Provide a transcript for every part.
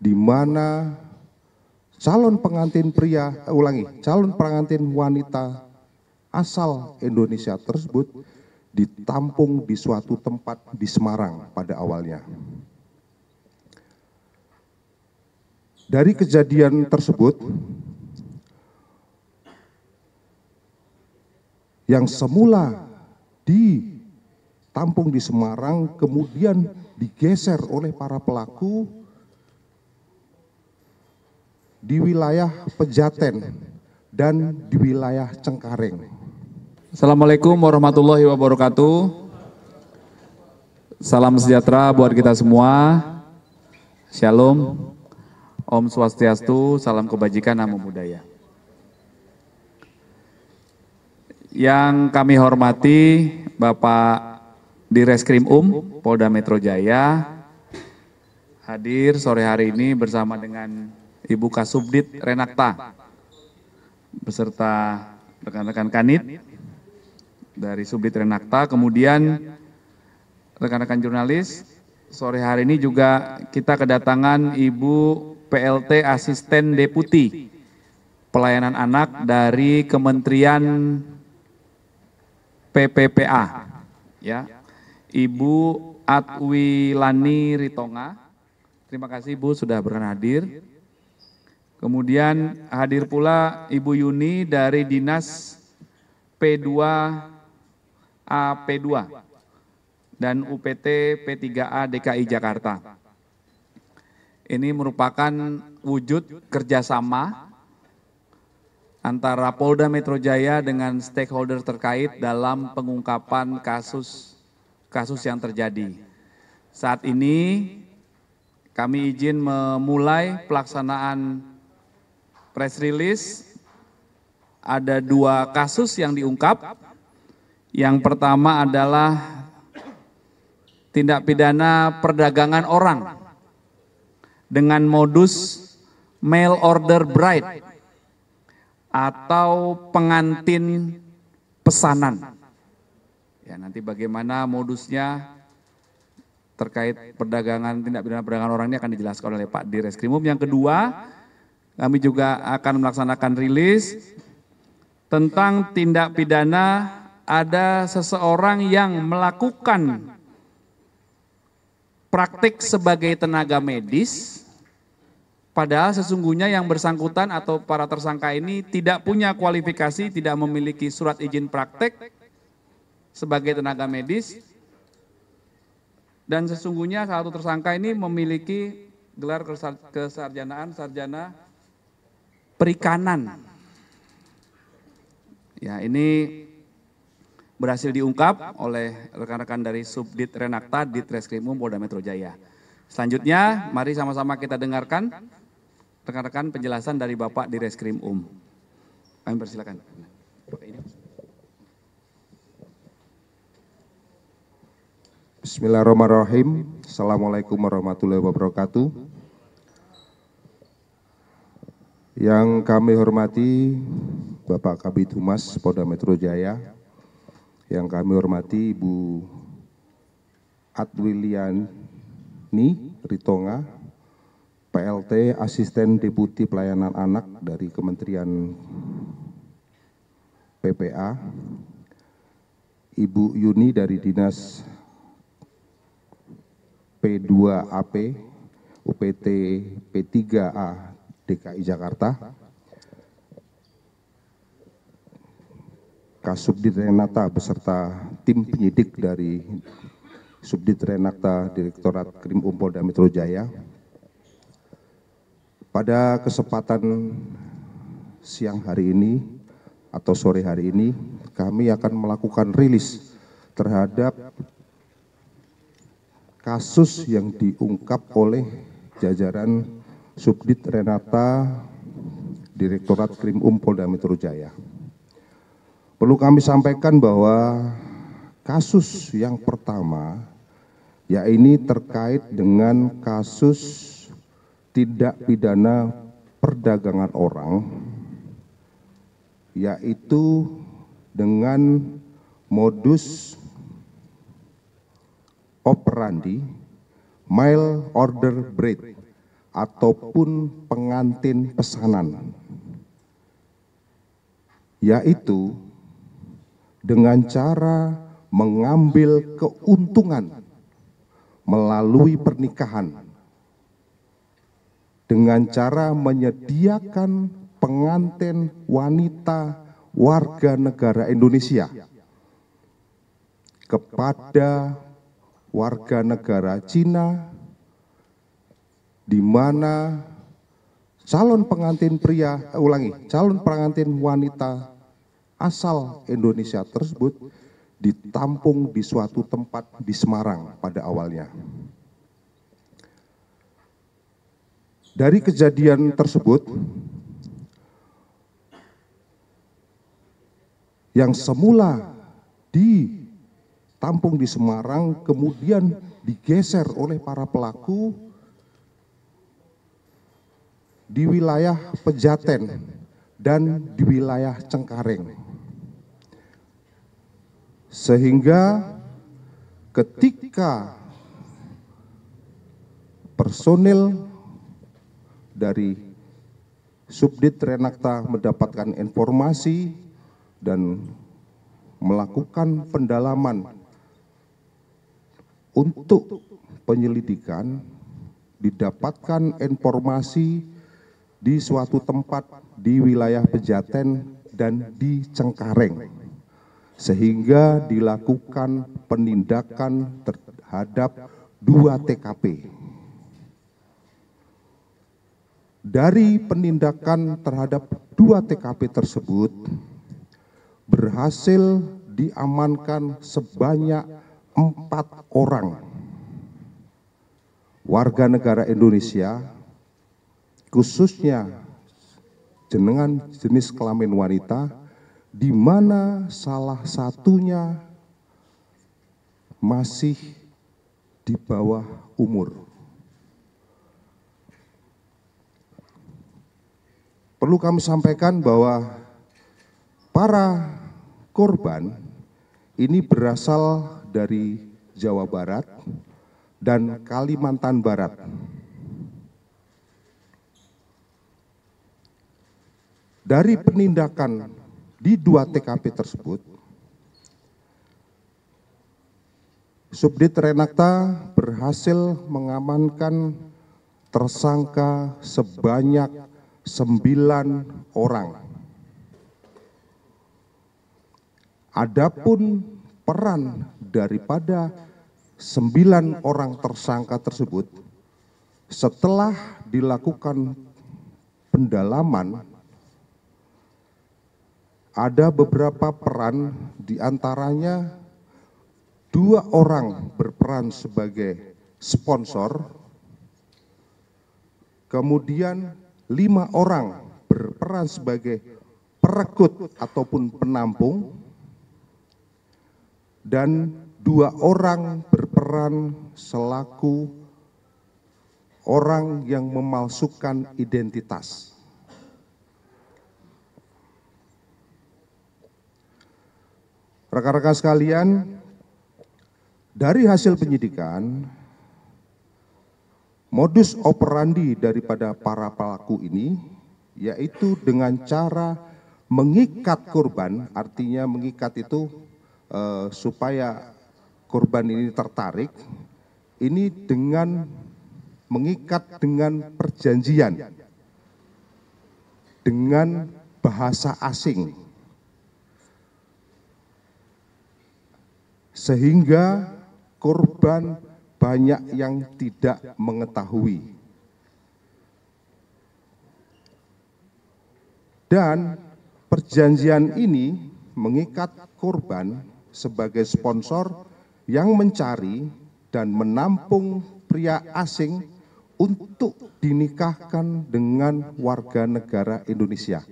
di mana calon pengantin wanita asal Indonesia tersebut ditampung di suatu tempat di Semarang pada awalnya. Dari kejadian tersebut, yang semula ditampung di Semarang kemudian digeser oleh para pelaku di wilayah Pejaten dan di wilayah Cengkareng. Assalamualaikum warahmatullahi wabarakatuh. Salam sejahtera buat kita semua. Shalom. Om Swastiastu, salam kebajikan, namo buddhaya. Yang kami hormati Bapak Direskrim Polda Metro Jaya, hadir sore hari ini bersama dengan Ibu Kasubdit Renakta, beserta rekan-rekan Kanit dari Subdit Renakta, kemudian rekan-rekan jurnalis. Sore hari ini juga kita kedatangan Ibu PLT Asisten Deputi Pelayanan Anak dari Kementerian PPPA, ya, Ibu Atwilani Ritonga. Terima kasih Ibu sudah berkenan hadir. Kemudian hadir pula Ibu Yuni dari Dinas P2AP2 dan UPT P3A DKI Jakarta. Ini merupakan wujud kerjasama antara Polda Metro Jaya dengan stakeholder terkait dalam pengungkapan kasus yang terjadi. Saat ini kami izin memulai pelaksanaan press release. Ada 2 kasus yang diungkap. Yang pertama adalah tindak pidana perdagangan orang dengan modus mail order bride atau pengantin pesanan. Ya, nanti bagaimana modusnya terkait tindak pidana perdagangan orang ini akan dijelaskan oleh Pak Direskrimum. Yang kedua, kami juga akan melaksanakan rilis tentang tindak pidana ada seseorang yang melakukan praktik sebagai tenaga medis, padahal sesungguhnya yang bersangkutan atau para tersangka ini tidak punya kualifikasi, tidak memiliki surat izin praktek sebagai tenaga medis, dan sesungguhnya salah satu tersangka ini memiliki gelar kesarjanaan sarjana perikanan. Ya, ini berhasil diungkap oleh rekan-rekan dari Subdit Renakta Ditreskrim Polda Metro Jaya. Selanjutnya, mari sama-sama kita dengarkan rekan-rekan penjelasan dari Bapak Direskrim Kami persilakan. Bismillahirrahmanirrahim. Assalamualaikum warahmatullahi wabarakatuh. Yang kami hormati Bapak Kabid Humas Polda Metro Jaya, yang kami hormati Ibu Atwilani Ritonga, PLT Asisten Deputi Pelayanan Anak dari Kementerian PPA, Ibu Yuni dari Dinas P2AP, UPT P3A DKI Jakarta, Kasubdit Renakta beserta tim penyidik dari Subdit Renakta Direktorat Krim Polda Metro Jaya. Pada kesempatan siang hari ini atau sore hari ini, kami akan melakukan rilis terhadap kasus yang diungkap oleh jajaran Subdit Renakta Direktorat Krim Polda Metro Jaya. Perlu kami sampaikan bahwa kasus yang pertama, yaitu terkait dengan kasus tindak pidana perdagangan orang, yaitu dengan modus operandi mail order bride ataupun pengantin pesanan, yaitu dengan cara mengambil keuntungan melalui pernikahan dengan cara menyediakan pengantin wanita warga negara Indonesia kepada warga negara Cina, di mana calon pengantin wanita asal Indonesia tersebut ditampung di suatu tempat di Semarang pada awalnya. Dari kejadian tersebut, yang semula ditampung di Semarang kemudian digeser oleh para pelaku di wilayah Pejaten dan di wilayah Cengkareng. Sehingga ketika personil dari Subdit Renakta mendapatkan informasi dan melakukan pendalaman untuk penyelidikan, didapatkan informasi di suatu tempat di wilayah Pejaten dan di Cengkareng, sehingga dilakukan penindakan terhadap 2 TKP. Dari penindakan terhadap 2 TKP tersebut berhasil diamankan sebanyak 4 orang warga negara Indonesia, khususnya dengan jenis kelamin wanita, di mana salah satunya masih di bawah umur. Perlu kami sampaikan bahwa para korban ini berasal dari Jawa Barat dan Kalimantan Barat. Dari penindakan di 2 TKP tersebut, Subdit Renakta berhasil mengamankan tersangka sebanyak 9 orang. Adapun peran daripada 9 orang tersangka tersebut, setelah dilakukan pendalaman, ada beberapa peran, diantaranya 2 orang berperan sebagai sponsor, kemudian 5 orang berperan sebagai perekrut ataupun penampung, dan 2 orang berperan selaku orang yang memalsukan identitas. Rekan-rekan sekalian, dari hasil penyidikan, modus operandi daripada para pelaku ini yaitu dengan cara mengikat korban, artinya mengikat itu supaya korban ini tertarik, ini dengan mengikat dengan perjanjian, dengan bahasa asing, sehingga korban banyak yang tidak mengetahui. Dan perjanjian ini mengikat korban sebagai sponsor yang mencari dan menampung pria asing untuk dinikahkan dengan warga negara Indonesia.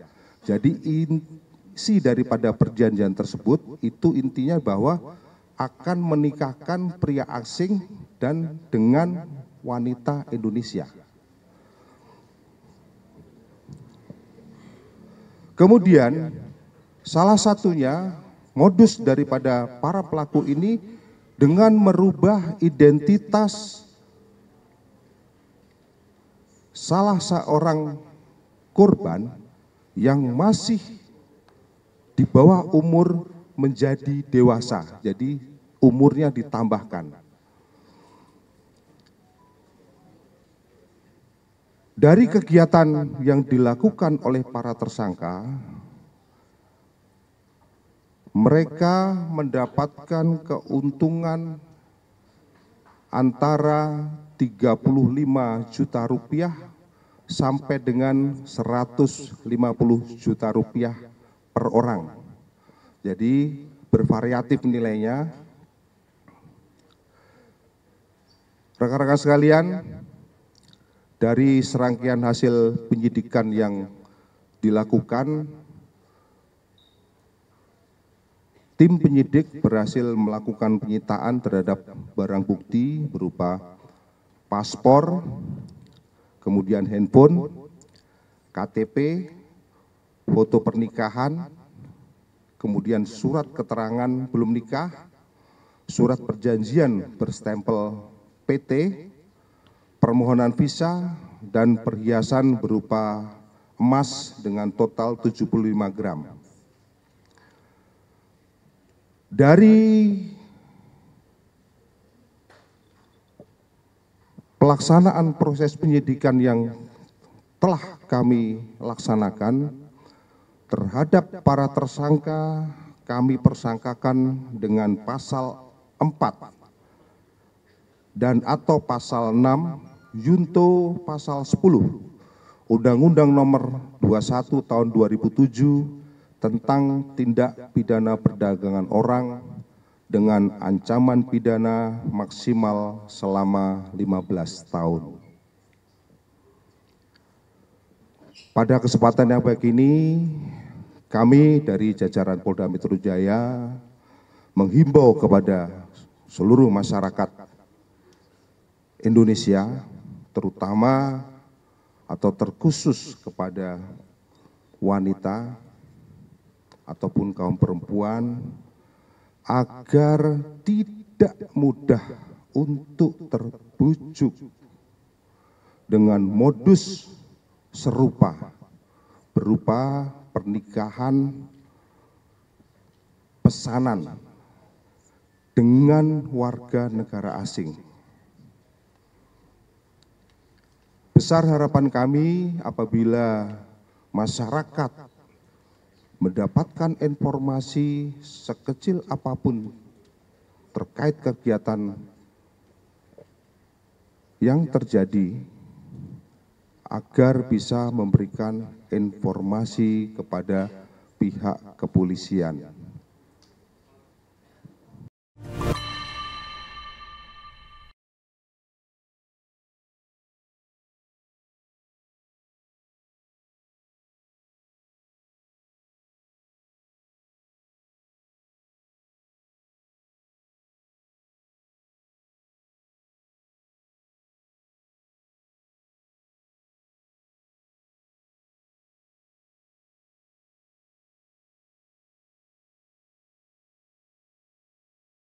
Jadi isi daripada perjanjian tersebut itu intinya bahwa akan menikahkan pria asing dan dengan wanita Indonesia. Kemudian salah satunya modus daripada para pelaku ini dengan merubah identitas salah seorang korban yang masih di bawah umur menjadi dewasa, jadi umurnya ditambahkan. Dari kegiatan yang dilakukan oleh para tersangka, mereka mendapatkan keuntungan antara 35 juta rupiah sampai dengan 150 juta rupiah per orang. Jadi bervariatif nilainya. Rekan-rekan sekalian, dari serangkaian hasil penyidikan yang dilakukan, tim penyidik berhasil melakukan penyitaan terhadap barang bukti berupa paspor, kemudian handphone, KTP, foto pernikahan, kemudian surat keterangan belum nikah, surat perjanjian berstempel PT, permohonan visa, dan perhiasan berupa emas dengan total 75 gram. Dari pelaksanaan proses penyidikan yang telah kami laksanakan terhadap para tersangka, kami persangkakan dengan pasal 4 dan atau pasal 6 Yunto pasal 10 Undang-Undang Nomor 21 Tahun 2007 tentang tindak pidana perdagangan orang dengan ancaman pidana maksimal selama 15 tahun. Pada kesempatan yang baik ini, kami dari jajaran Polda Metro Jaya menghimbau kepada seluruh masyarakat Indonesia, terutama atau terkhusus kepada wanita ataupun kaum perempuan, agar tidak mudah untuk terbujuk dengan modus serupa berupa pernikahan pesanan dengan warga negara asing. Besar harapan kami apabila masyarakat mendapatkan informasi sekecil apapun terkait kegiatan yang terjadi, agar bisa memberikan informasi kepada pihak kepolisian.